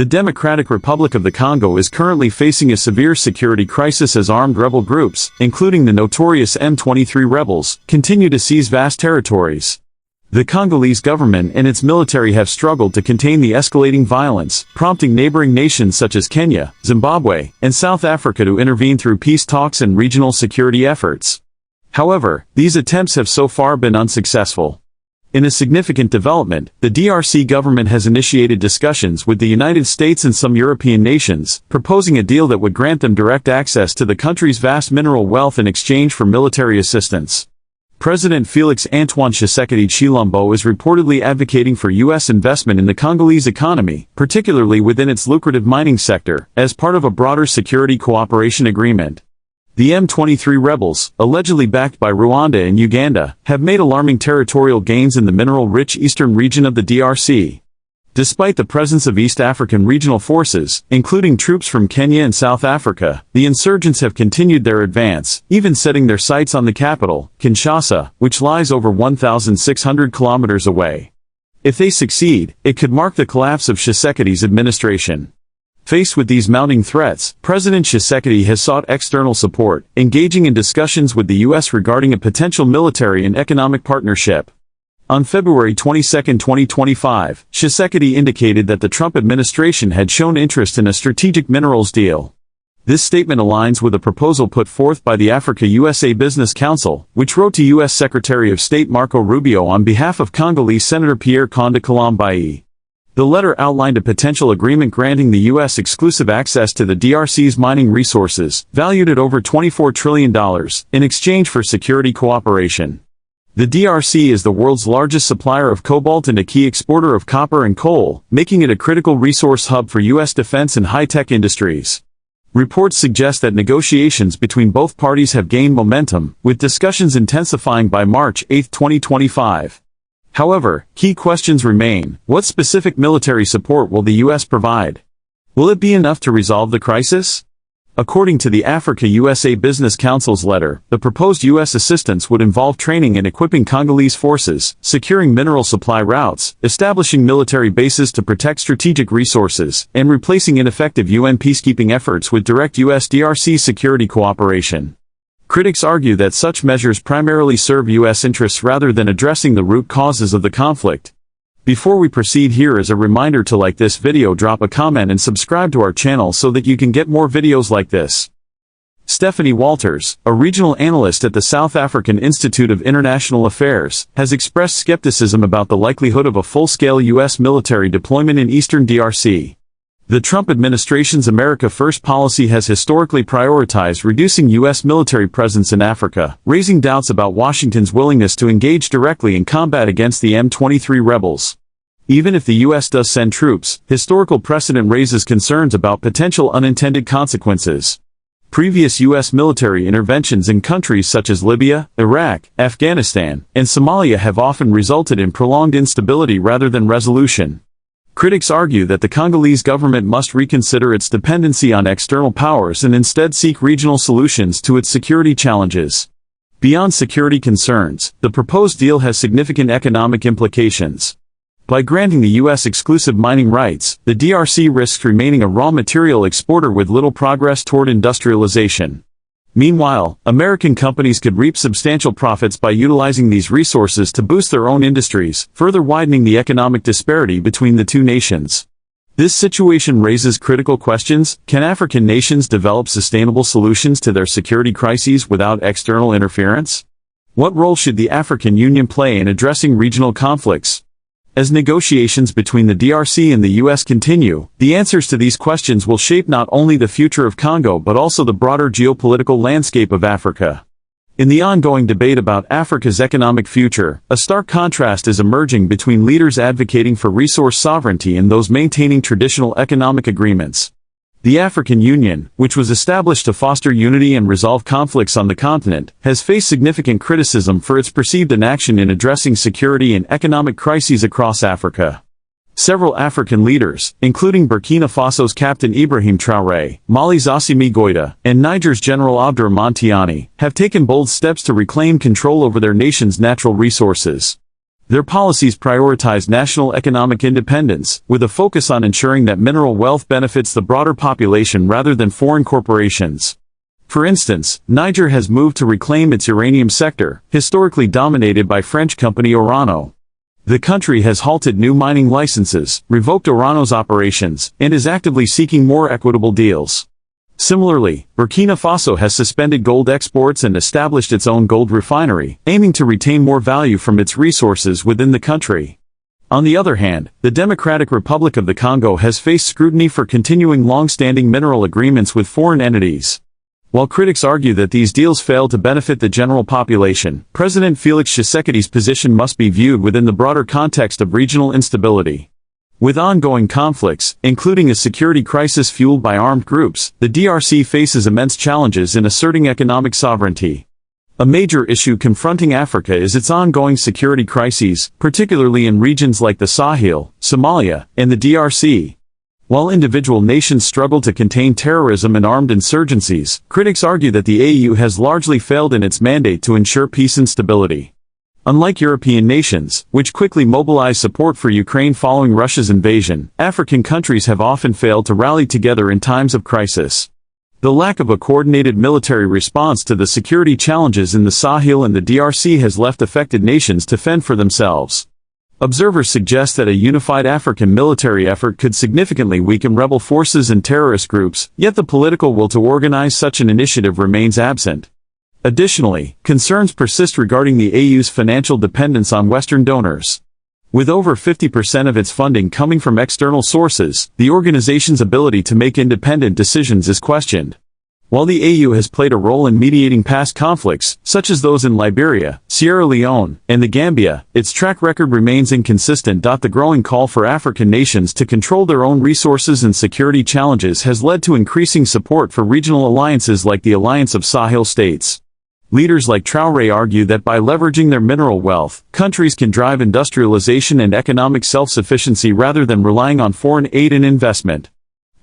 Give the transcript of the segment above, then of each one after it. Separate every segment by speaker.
Speaker 1: The Democratic Republic of the Congo is currently facing a severe security crisis as armed rebel groups, including the notorious M23 Rebels, continue to seize vast territories. The Congolese government and its military have struggled to contain the escalating violence, prompting neighboring nations such as Kenya, Zimbabwe, and South Africa to intervene through peace talks and regional security efforts. However, these attempts have so far been unsuccessful. In a significant development, the DRC government has initiated discussions with the United States and some European nations, proposing a deal that would grant them direct access to the country's vast mineral wealth in exchange for military assistance. President Felix Antoine Tshisekedi Tshilombo is reportedly advocating for U.S. investment in the Congolese economy, particularly within its lucrative mining sector, as part of a broader security cooperation agreement. The M23 rebels, allegedly backed by Rwanda and Uganda, have made alarming territorial gains in the mineral-rich eastern region of the DRC. Despite the presence of East African regional forces, including troops from Kenya and South Africa, the insurgents have continued their advance, even setting their sights on the capital, Kinshasa, which lies over 1,600 kilometers away. If they succeed, it could mark the collapse of Tshisekedi's administration. Faced with these mounting threats, President Tshisekedi has sought external support, engaging in discussions with the U.S. regarding a potential military and economic partnership. On February 22, 2025, Tshisekedi indicated that the Trump administration had shown interest in a strategic minerals deal. This statement aligns with a proposal put forth by the Africa-USA Business Council, which wrote to U.S. Secretary of State Marco Rubio on behalf of Congolese Senator Pierre Konde Kalambayi. The letter outlined a potential agreement granting the U.S. exclusive access to the DRC's mining resources, valued at over $24 trillion, in exchange for security cooperation. The DRC is the world's largest supplier of cobalt and a key exporter of copper and coal, making it a critical resource hub for U.S. defense and high-tech industries. Reports suggest that negotiations between both parties have gained momentum, with discussions intensifying by March 8, 2025. However, key questions remain. What specific military support will the U.S. provide? Will it be enough to resolve the crisis? According to the Africa-USA Business Council's letter, the proposed U.S. assistance would involve training and equipping Congolese forces, securing mineral supply routes, establishing military bases to protect strategic resources, and replacing ineffective UN peacekeeping efforts with direct U.S.-DRC security cooperation. Critics argue that such measures primarily serve U.S. interests rather than addressing the root causes of the conflict. Before we proceed, here is a reminder to like this video, drop a comment and subscribe to our channel so that you can get more videos like this. Stephanie Walters, a regional analyst at the South African Institute of International Affairs, has expressed skepticism about the likelihood of a full-scale U.S. military deployment in eastern DRC. The Trump administration's America First policy has historically prioritized reducing U.S. military presence in Africa, raising doubts about Washington's willingness to engage directly in combat against the M23 rebels. Even if the U.S. does send troops, historical precedent raises concerns about potential unintended consequences. Previous U.S. military interventions in countries such as Libya, Iraq, Afghanistan, and Somalia have often resulted in prolonged instability rather than resolution. Critics argue that the Congolese government must reconsider its dependency on external powers and instead seek regional solutions to its security challenges. Beyond security concerns, the proposed deal has significant economic implications. By granting the U.S. exclusive mining rights, the DRC risks remaining a raw material exporter with little progress toward industrialization. Meanwhile, American companies could reap substantial profits by utilizing these resources to boost their own industries, further widening the economic disparity between the two nations. This situation raises critical questions. Can African nations develop sustainable solutions to their security crises without external interference? What role should the African Union play in addressing regional conflicts? As negotiations between the DRC and the U.S. continue, the answers to these questions will shape not only the future of Congo but also the broader geopolitical landscape of Africa. In the ongoing debate about Africa's economic future, a stark contrast is emerging between leaders advocating for resource sovereignty and those maintaining traditional economic agreements. The African Union, which was established to foster unity and resolve conflicts on the continent, has faced significant criticism for its perceived inaction in addressing security and economic crises across Africa. Several African leaders, including Burkina Faso's Captain Ibrahim Traore, Mali's Assimi Goïta, and Niger's General Abdourahmane Tiani, have taken bold steps to reclaim control over their nation's natural resources. Their policies prioritize national economic independence, with a focus on ensuring that mineral wealth benefits the broader population rather than foreign corporations. For instance, Niger has moved to reclaim its uranium sector, historically dominated by French company Orano. The country has halted new mining licenses, revoked Orano's operations, and is actively seeking more equitable deals. Similarly, Burkina Faso has suspended gold exports and established its own gold refinery, aiming to retain more value from its resources within the country. On the other hand, the Democratic Republic of the Congo has faced scrutiny for continuing long-standing mineral agreements with foreign entities. While critics argue that these deals fail to benefit the general population, President Felix Tshisekedi's position must be viewed within the broader context of regional instability. With ongoing conflicts, including a security crisis fueled by armed groups, the DRC faces immense challenges in asserting economic sovereignty. A major issue confronting Africa is its ongoing security crises, particularly in regions like the Sahel, Somalia, and the DRC. While individual nations struggle to contain terrorism and armed insurgencies, critics argue that the AU has largely failed in its mandate to ensure peace and stability. Unlike European nations, which quickly mobilized support for Ukraine following Russia's invasion, African countries have often failed to rally together in times of crisis. The lack of a coordinated military response to the security challenges in the Sahel and the DRC has left affected nations to fend for themselves. Observers suggest that a unified African military effort could significantly weaken rebel forces and terrorist groups, yet the political will to organize such an initiative remains absent. Additionally, concerns persist regarding the AU's financial dependence on Western donors. With over 50% of its funding coming from external sources, the organization's ability to make independent decisions is questioned. While the AU has played a role in mediating past conflicts, such as those in Liberia, Sierra Leone, and the Gambia, its track record remains inconsistent. The growing call for African nations to control their own resources and security challenges has led to increasing support for regional alliances like the Alliance of Sahel States. Leaders like Traore argue that by leveraging their mineral wealth, countries can drive industrialization and economic self-sufficiency rather than relying on foreign aid and investment.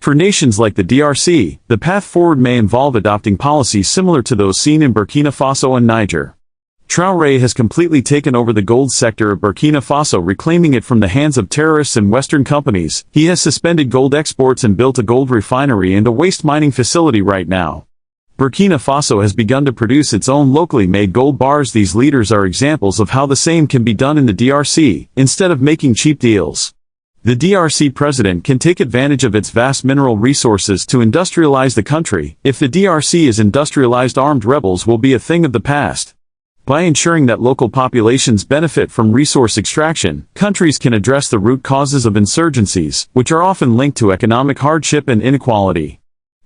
Speaker 1: For nations like the DRC, the path forward may involve adopting policies similar to those seen in Burkina Faso and Niger. Traore has completely taken over the gold sector of Burkina Faso, reclaiming it from the hands of terrorists and Western companies. He has suspended gold exports and built a gold refinery and a waste mining facility right now. Burkina Faso has begun to produce its own locally made gold bars. These leaders are examples of how the same can be done in the DRC, instead of making cheap deals. The DRC President can take advantage of its vast mineral resources to industrialize the country. If the DRC is industrialized, armed rebels will be a thing of the past. By ensuring that local populations benefit from resource extraction, countries can address the root causes of insurgencies, which are often linked to economic hardship and inequality.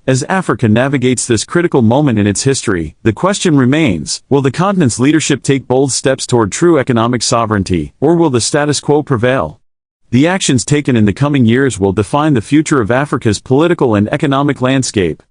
Speaker 1: As Africa navigates this critical moment in its history, the question remains, will the continent's leadership take bold steps toward true economic sovereignty, or will the status quo prevail? The actions taken in the coming years will define the future of Africa's political and economic landscape.